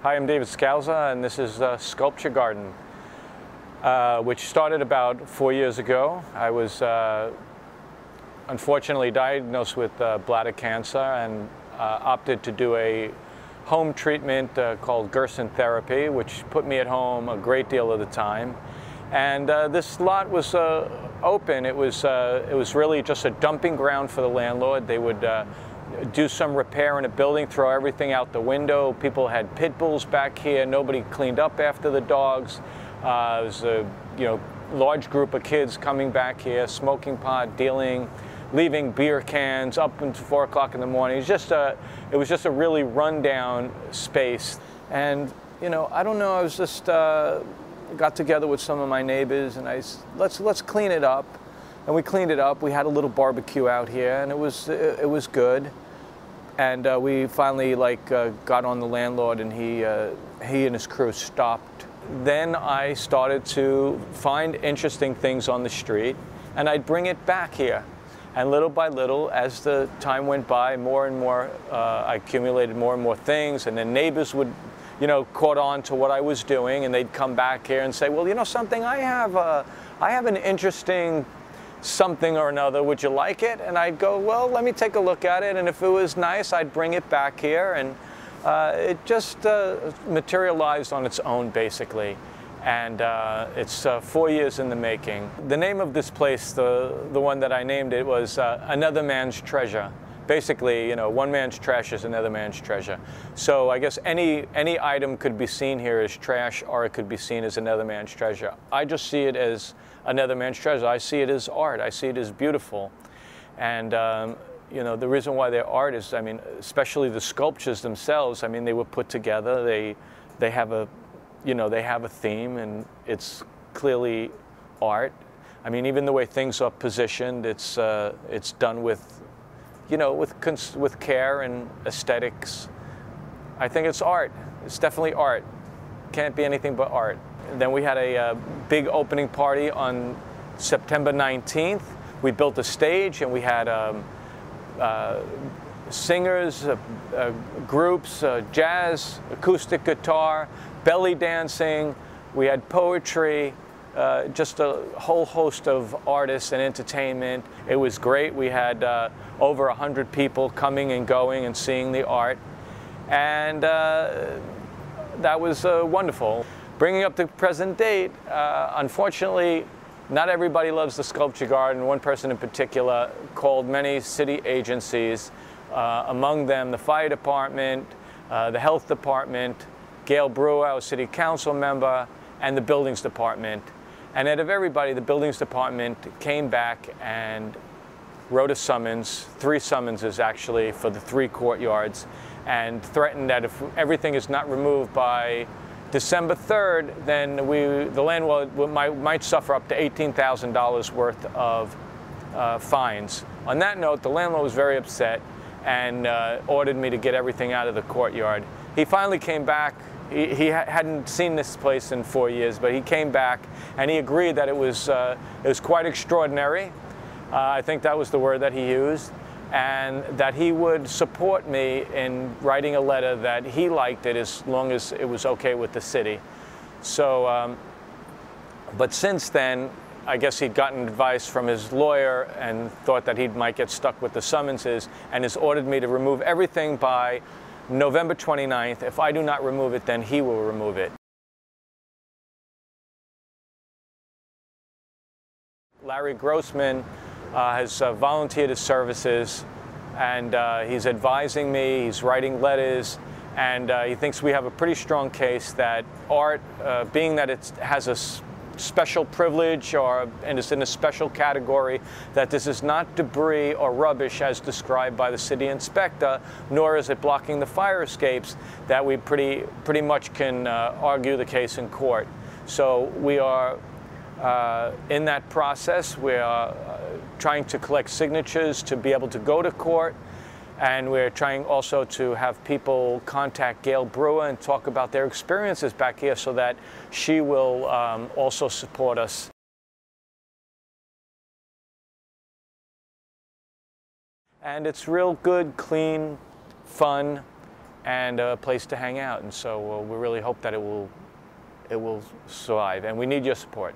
Hi, I'm David Scalza, and this is Sculpture Garden, which started about 4 years ago. I was unfortunately diagnosed with bladder cancer and opted to do a home treatment called Gerson therapy, which put me at home a great deal of the time. And this lot was open. It was really just a dumping ground for the landlord. They would do some repair in a building, throw everything out the window. People had pit bulls back here. Nobody cleaned up after the dogs. It was a large group of kids coming back here, smoking pot, dealing, leaving beer cans up until 4 o'clock in the morning. It was just a really rundown space. And I don't know. I was just got together with some of my neighbors, and let's clean it up. And we cleaned it up. We had a little barbecue out here, and it was good. And we finally got on the landlord, and he and his crew stopped. Then I started to find interesting things on the street, and I'd bring it back here. And little by little, as the time went by, more and more, I accumulated more and more things, and then neighbors would, caught on to what I was doing, and they'd come back here and say, well, something, I have an interesting something or another, would you like it? And I'd go, well, let me take a look at it, and if it was nice, I'd bring it back here, and it just materialized on its own, basically. And it's 4 years in the making. The name of this place, the one that I named it, was Another Man's Treasure. Basically, one man's trash is another man's treasure. So I guess any item could be seen here as trash, or it could be seen as another man's treasure. I just see it as another man's treasure. I see it as art. I see it as beautiful. And the reason why they're art is, especially the sculptures themselves, they were put together. They have a theme, and it's clearly art. Even the way things are positioned, it's done with care and aesthetics. I think it's art. It's definitely art. Can't be anything but art. And then we had a big opening party on September 19th. We built a stage, and we had singers, groups, jazz, acoustic guitar, belly dancing. We had poetry, just a whole host of artists and entertainment. It was great. We had over 100 people coming and going and seeing the art. And that was wonderful. Bringing up the present date, unfortunately, not everybody loves the Sculpture Garden. One person in particular called many city agencies, among them the fire department, the health department, Gail Brewer, our city council member, and the buildings department. And out of everybody, the buildings department came back and wrote a summons, 3 summonses actually, for the 3 courtyards, and threatened that if everything is not removed by December 3rd, then the landlord might suffer up to $18,000 worth of fines. On that note, the landlord was very upset and ordered me to get everything out of the courtyard. He finally came back. He hadn't seen this place in 4 years, but he came back and he agreed that it was quite extraordinary. I think that was the word that he used, and that he would support me in writing a letter that he liked it as long as it was okay with the city. So, but since then, I guess he'd gotten advice from his lawyer and thought that he might get stuck with the summonses, and has ordered me to remove everything by November 29th. If I do not remove it, then he will remove it. Larry Grossman has volunteered his services, and he's advising me, he's writing letters, and he thinks we have a pretty strong case that art, being that it has a special privilege and it's in a special category, that this is not debris or rubbish as described by the city inspector, nor is it blocking the fire escapes, that we pretty much can argue the case in court. So we are in that process. We are trying to collect signatures to be able to go to court, and we're trying also to have people contact Gail Brewer and talk about their experiences back here so that she will also support us. And it's real good, clean, fun, and a place to hang out. And so we really hope that it will survive, and we need your support.